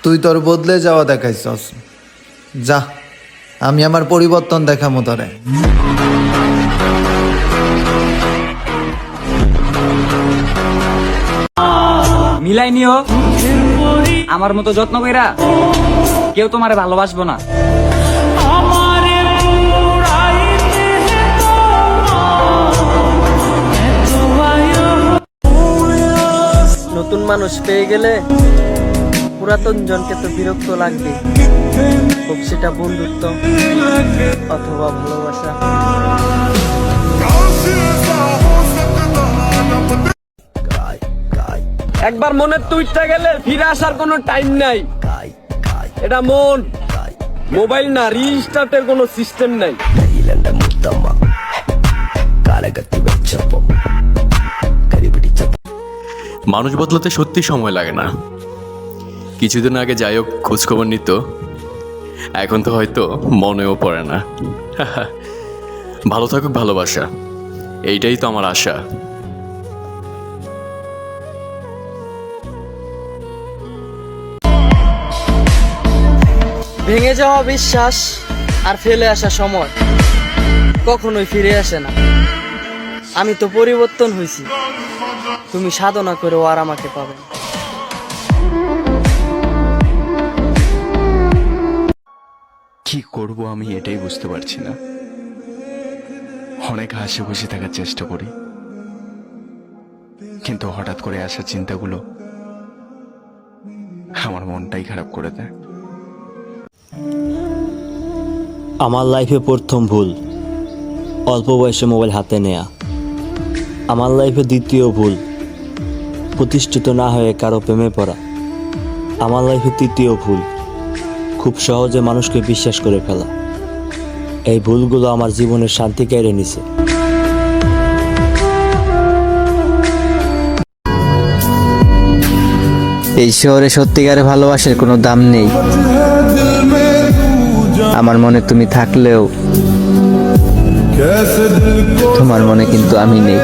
তুই তোর বদলে যাওয়া দেখাইছস, যা আমি আমার পরিবর্তন দেখামো তোরে। মিলাই নিও, আমার মতো যত্ন কইরা কেউ তোমারে ভালোবাসবো না। নতুন মানুষ পেয়ে গেলে পুরাতন জনকে তো বিরক্ত লাগবে, হোক সেটা বন্ধুত্ব অথবা ভালোবাসা। একবার মনের তুইটা গেলে ফিরে আসার কোনো টাইম নাই। এটা মন, মোবাইল না, রিস্টার্টের কোনো সিস্টেম নাই। মানুষ বদলাতে সত্যি সময় লাগে না। কিছুদিন আগে যাই হোক খোঁজখবর নিত, এখন তো হয়তো মনেও পড়ে না। ভালো থাকুক ভালোবাসা, এইটাই তো আমার আশা। ভেঙে যাওয়া বিশ্বাস আর ফেলে আসা সময় কখনোই ফিরে আসে না। আমি তো পরিবর্তন হয়েছি, তুমি সাধনা করেও আর আমাকে পাবে না। কি করব আমি এটাই বুঝতে পারছি না। অনেক হাসি খুশি থাকার চেষ্টা করি, কিন্তু হঠাৎ করে আসা চিন্তাগুলো আমার মনটাই খারাপ করে দেয়। আমার লাইফে প্রথম ভুল অল্প বয়সে মোবাইল হাতে নেয়া। আমার লাইফে দ্বিতীয় ভুল প্রতিষ্ঠিত না হয়ে কারো প্রেমে পড়া। আমার লাইফে তৃতীয় ভুল খুব সহজে মানুষকে বিশ্বাস করে ফেলা। এই ভুলগুলো আমার জীবনের শান্তি কেড়ে নিছে। এই শহরে সত্যিকারে ভালোবাসার কোনো দাম নেই। আমার মনে তুমি থাকলেও তোমার মনে কিন্তু আমি নেই।